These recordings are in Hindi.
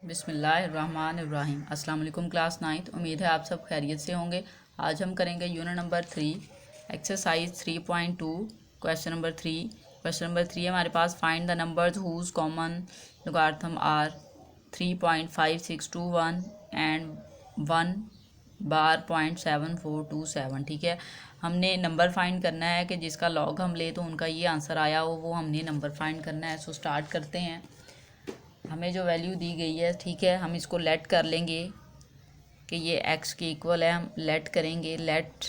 बिस्मिल्लाहिर्रहमानिर्रहीम। अस्सलाम वालेकुम क्लास 9th। उम्मीद है आप सब खैरियत से होंगे। आज हम करेंगे unit number 3 exercise 3.2 question number 3। Question number 3 हमारे पास find the numbers whose common logarithm are 3.5621 and 1 bar 0.7427। ठीक है, हमने नंबर फाइंड करना है कि जिसका लॉग हम ले तो उनका ये आंसर आया हो, वो हमने नंबर फाइंड करना है। सो स्टार्ट करते हैं। हमें जो वैल्यू दी गई है, ठीक है, हम इसको लेट कर लेंगे कि ये x के इक्वल है। हम लेट करेंगे, लेट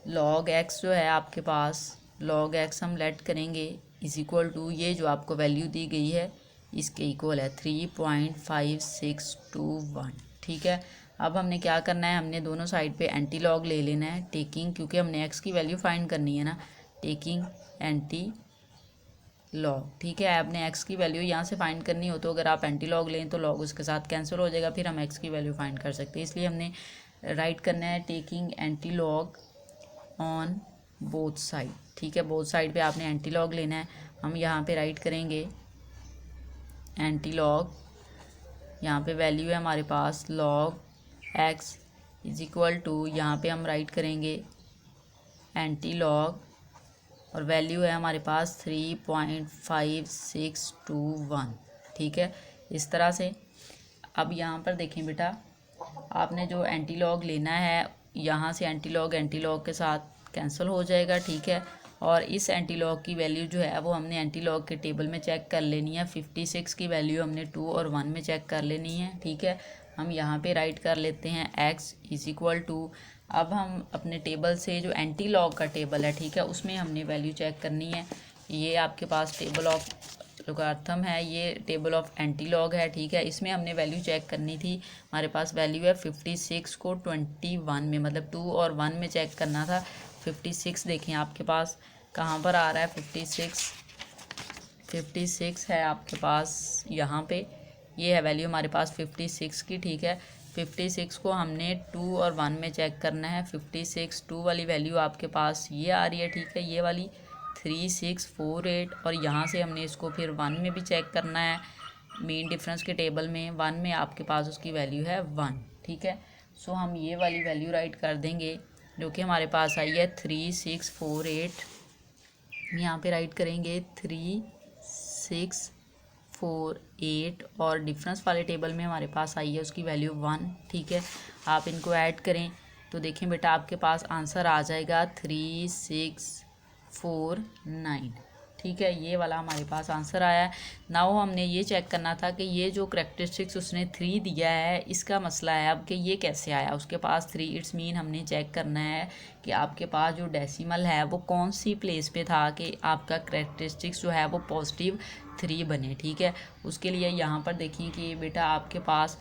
log x जो है आपके पास, log x हम लेट करेंगे इज इक्वल टू ये जो आपको वैल्यू दी गई है इसके इक्वल है 3.5621। ठीक है, अब हमने क्या करना है, हमने दोनों साइड पे एंटी लॉग ले लेना है टेकिंग, क्योंकि हमने x की वैल्यू फाइंड करनी है ना, टेकिंग एंटी लॉग। ठीक है, आपने x की वैल्यू यहाँ से फाइंड करनी हो तो अगर आप एंटी लॉग लें तो लॉग उसके साथ कैंसिल हो जाएगा, फिर हम x की वैल्यू फाइंड कर सकते हैं। इसलिए हमने राइट करना है taking anti log on both side. ठीक है, बोथ साइड पे आपने एंटी लॉग लेना है। हम यहाँ पे राइट करेंगे एंटी लॉग, यहाँ पे वैल्यू है हमारे पास log x is equal to, यहाँ पे हम राइट करेंगे एंटी लॉग और वैल्यू है हमारे पास 3.5621। ठीक है, इस तरह से। अब यहाँ पर देखें बेटा, आपने जो एंटी लॉग लेना है, यहाँ से एंटी लॉग के साथ कैंसिल हो जाएगा। ठीक है, और इस एंटी लॉग की वैल्यू जो है वो हमने एंटी लॉग के टेबल में चेक कर लेनी है। 56 की वैल्यू हमने 2 और 1 में चेक कर लेनी है। ठीक है, हम यहाँ पे राइट कर लेते हैं x इज इक्वल टू, अब हम अपने टेबल से जो एंटी लॉग का टेबल है, ठीक है, उसमें हमने वैल्यू चेक करनी है। ये आपके पास टेबल ऑफ लोगारिथम है, ये टेबल ऑफ एंटी लॉग है। ठीक है, इसमें हमने वैल्यू चेक करनी थी। हमारे पास वैल्यू है 56 को 21 में, मतलब 2 और 1 में चेक करना था। 56 देखें आपके पास कहाँ पर आ रहा है, 56 है आपके पास यहाँ पे, ये है वैल्यू हमारे पास 56 की। ठीक है, 56 को हमने 2 और 1 में चेक करना है। 56 2 वाली वैल्यू आपके पास ये आ रही है। ठीक है, ये वाली 3648, और यहाँ से हमने इसको फिर 1 में भी चेक करना है। मेन डिफरेंस के टेबल में 1 में आपके पास उसकी वैल्यू है 1। ठीक है, सो हम ये वाली वैल्यू राइट कर देंगे जो कि हमारे पास आई है 3648। यहाँ पे राइट करेंगे 3648 और डिफरेंस वाले टेबल में हमारे पास आई है उसकी वैल्यू 1। ठीक है, आप इनको ऐड करें तो देखें बेटा आपके पास आंसर आ जाएगा 3649। ठीक है, ये वाला हमारे पास आंसर आया है। नाउ हमने ये चेक करना था कि ये जो करेक्टरिस्टिक्स उसने 3 दिया है, इसका मसला है अब कि ये कैसे आया उसके पास 3। इट्स मीन हमने चेक करना है कि आपके पास जो डेसिमल है वो कौन सी प्लेस पे था कि आपका करेक्टरिस्टिक्स जो है वो पॉजिटिव 3 बने। ठीक है, उसके लिए यहाँ पर देखिए कि बेटा आपके पास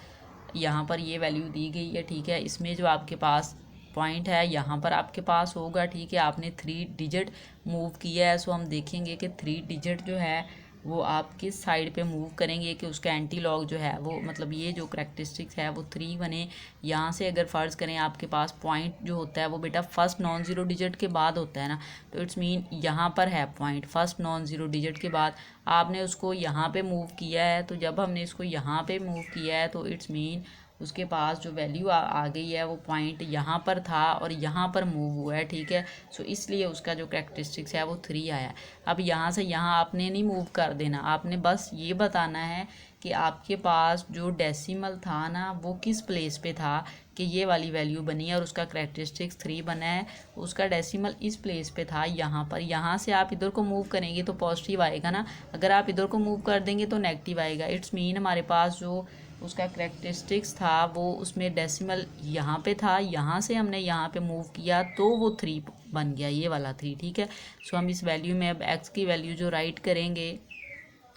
यहाँ पर ये वैल्यू दी गई है। ठीक है, इसमें जो आपके पास पॉइंट है यहाँ पर आपके पास होगा। ठीक है, आपने 3 डिजिट मूव किया है, सो हम देखेंगे कि 3 डिजिट जो है वो आप किस साइड पे मूव करेंगे कि उसका एंटी लॉग जो है वो, मतलब ये जो करेक्टरिस्टिक्स है वो 3 बने। यहाँ से अगर फ़र्ज़ करें आपके पास पॉइंट जो होता है वो बेटा फर्स्ट नॉन ज़ीरो डिजिट के बाद होता है ना, तो इट्स मीन यहाँ पर है point first non zero digit के बाद, आपने उसको यहाँ पे मूव किया है। तो जब हमने इसको यहाँ पे मूव किया है तो इट्स मीन उसके पास जो वैल्यू आ गई है वो पॉइंट यहाँ पर था और यहाँ पर मूव हुआ है। ठीक है, सो इसलिए उसका जो करेक्टरिस्टिक्स है वो 3 आया है। अब यहाँ से यहाँ आपने नहीं मूव कर देना, आपने बस ये बताना है कि आपके पास जो डेसिमल था ना वो किस प्लेस पे था कि ये वाली वैल्यू बनी है और उसका करेक्टरिस्टिक्स 3 बना है। उसका डेसिमल इस प्लेस पे था यहाँ पर। यहाँ से आप इधर को मूव करेंगे तो पॉजिटिव आएगा ना, अगर आप इधर को मूव कर देंगे तो नेगेटिव आएगा। इट्स मीन हमारे पास जो उसका करेक्टरिस्टिक्स था वो उसमें डेसिमल यहाँ पे था, यहाँ से हमने यहाँ पे मूव किया तो वो 3 बन गया, ये वाला 3। ठीक है, सो हम इस वैल्यू में अब x की वैल्यू जो राइट करेंगे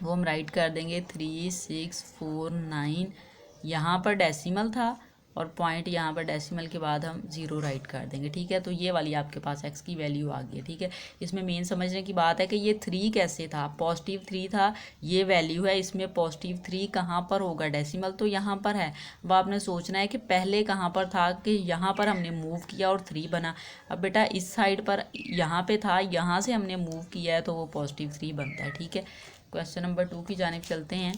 वो हम राइट कर देंगे 3649। यहाँ पर डेसिमल था और पॉइंट यहाँ पर डेसिमल के बाद हम 0 राइट कर देंगे। ठीक है, तो ये वाली आपके पास x की वैल्यू आ गई है। ठीक है, इसमें मेन समझने की बात है कि ये 3 कैसे था, पॉजिटिव 3 था, ये वैल्यू है, इसमें पॉजिटिव 3 कहाँ पर होगा, डेसिमल तो यहाँ पर है। अब आपने सोचना है कि पहले कहाँ पर था कि यहाँ पर हमने मूव किया और 3 बना। अब बेटा इस साइड पर यहाँ पे था, यहाँ से हमने मूव किया है तो वो पॉजिटिव 3 बनता है। ठीक है, क्वेश्चन नंबर 2 की जानिब चलते हैं।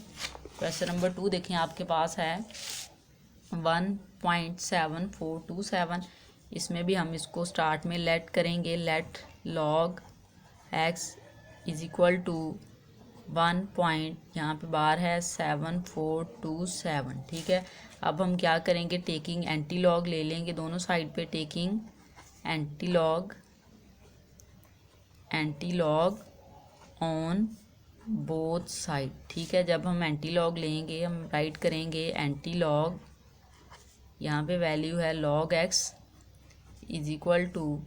क्वेश्चन नंबर 2 देखें, आपके पास है 1.7427। इसमें भी हम इसको स्टार्ट में लेट करेंगे, let log x is equal to 1 point, यहाँ पे बार है 7427। ठीक है, अब हम क्या करेंगे, टेकिंग एंटी लॉग ले लेंगे दोनों साइड पे, taking anti log on both side. ठीक है, जब हम एंटी लॉग लेंगे हम राइट करेंगे एंटी लॉग, यहाँ पे वैल्यू है log x is equal to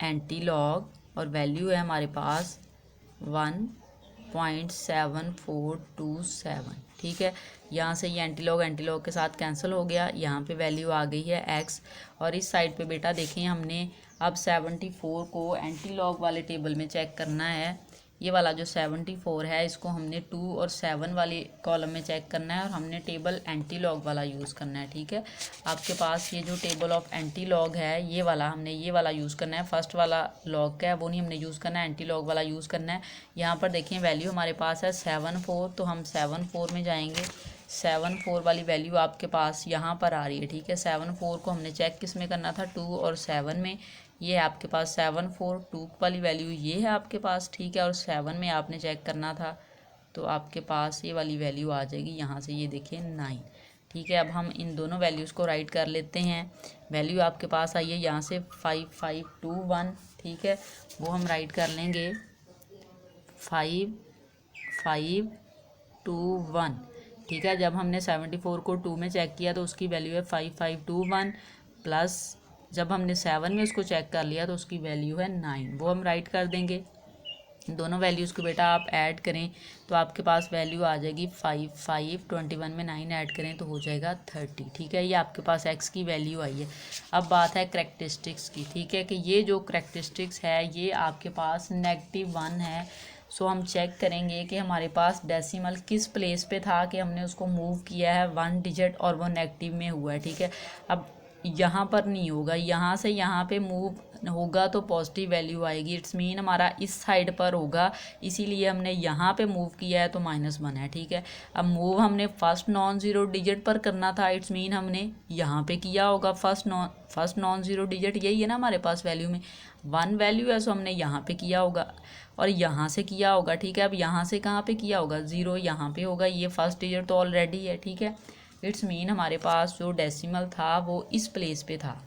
anti log और वैल्यू है हमारे पास 1.7427। ठीक है, यहाँ से ये एंटी लॉग के साथ कैंसिल हो गया, यहाँ पे वैल्यू आ गई है x। और इस साइड पे बेटा देखें, हमने अब 74 को एंटी लॉग वाले टेबल में चेक करना है। ये वाला जो 74 है इसको हमने 2 और 7 वाली कॉलम में चेक करना है और हमने टेबल एंटी लॉग वाला यूज़ करना है। ठीक है, आपके पास ये जो टेबल ऑफ एंटी लॉग है ये वाला, हमने ये वाला यूज़ करना है। फर्स्ट वाला लॉग का है वो नहीं हमने यूज़ करना है, एंटी लॉग वाला यूज़ करना है। यहाँ पर देखिए वैल्यू हमारे पास है 74, तो हम 74 में जाएंगे। 74 वाली वैल्यू आपके पास यहाँ पर आ रही है। ठीक है, 74 को हमने चेक किस में करना था, 2 और 7 में। ये है आपके पास 74, 2 वाली वैल्यू ये है आपके पास। ठीक है, और 7 में आपने चेक करना था, तो आपके पास ये वाली वैल्यू आ जाएगी यहाँ से, ये देखिए 9। ठीक है, अब हम इन दोनों वैल्यूज़ को राइट कर लेते हैं। वैल्यू आपके पास आई है यहाँ से 5521। ठीक है, वो हम राइट कर लेंगे 5521। ठीक है, जब हमने 74 को 2 में चेक किया तो उसकी वैल्यू है 5521, प्लस जब हमने 7 में उसको चेक कर लिया तो उसकी वैल्यू है 9, वो हम राइट कर देंगे। दोनों वैल्यूज़ को बेटा आप ऐड करें तो आपके पास वैल्यू आ जाएगी 5521 में 9 ऐड करें तो हो जाएगा 30। ठीक है, ये आपके पास x की वैल्यू आई है। अब बात है करैक्टरिस्टिक्स की। ठीक है, कि ये जो करैक्टरिस्टिक्स है ये आपके पास -1 है। सो हम चेक करेंगे कि हमारे पास डेसिमल किस प्लेस पे था कि हमने उसको मूव किया है 1 डिजिट और वो नेगेटिव में हुआ है। ठीक है, अब यहाँ पर नहीं होगा, यहाँ से यहाँ पे मूव होगा तो पॉजिटिव वैल्यू आएगी। इट्स मीन हमारा इस साइड पर होगा, इसीलिए हमने यहाँ पे मूव किया है तो -1 है। ठीक है, अब मूव हमने फर्स्ट नॉन ज़ीरो डिजिट पर करना था, इट्स मीन हमने यहाँ पे किया होगा। फर्स्ट नॉन ज़ीरो डिजिट यही है ना हमारे पास, वैल्यू में 1 वैल्यू है, सो हमने यहाँ पे किया होगा और यहाँ से किया होगा। ठीक है, अब यहाँ से कहाँ पे किया होगा, 0 यहाँ पे होगा, ये फर्स्ट डिजिट तो ऑलरेडी है। ठीक है, इट्स मीन हमारे पास जो डेसिमल था वो इस प्लेस पे था,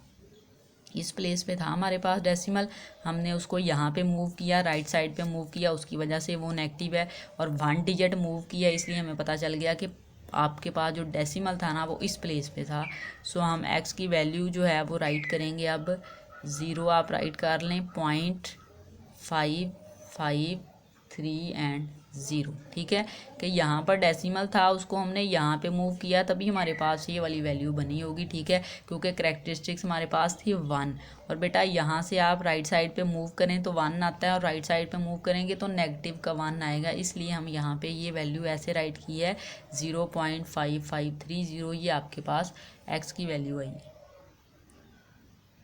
इस प्लेस पे था हमारे पास डेसिमल। हमने उसको यहाँ पे मूव किया, राइट साइड पे मूव किया, उसकी वजह से वो नेगेटिव है, और 1 डिजिट मूव किया, इसलिए हमें पता चल गया कि आपके पास जो डेसिमल था ना वो इस प्लेस पे था। सो हम x की वैल्यू जो है वो राइट करेंगे। अब 0 आप राइट कर लें, 0.553 एंड 0। ठीक है, कि यहाँ पर डेसिमल था उसको हमने यहाँ पे मूव किया तभी हमारे पास ये वाली वैल्यू बनी होगी। ठीक है, क्योंकि करैक्टरिस्टिक्स हमारे पास थी 1। और बेटा यहाँ से आप राइट साइड पे मूव करें तो 1 आता है और राइट साइड पे मूव करेंगे तो नेगेटिव का 1 आएगा, इसलिए हम यहाँ पे ये वैल्यू ऐसे राइट की है 0.5530। ये आपके पास x की वैल्यू आई है।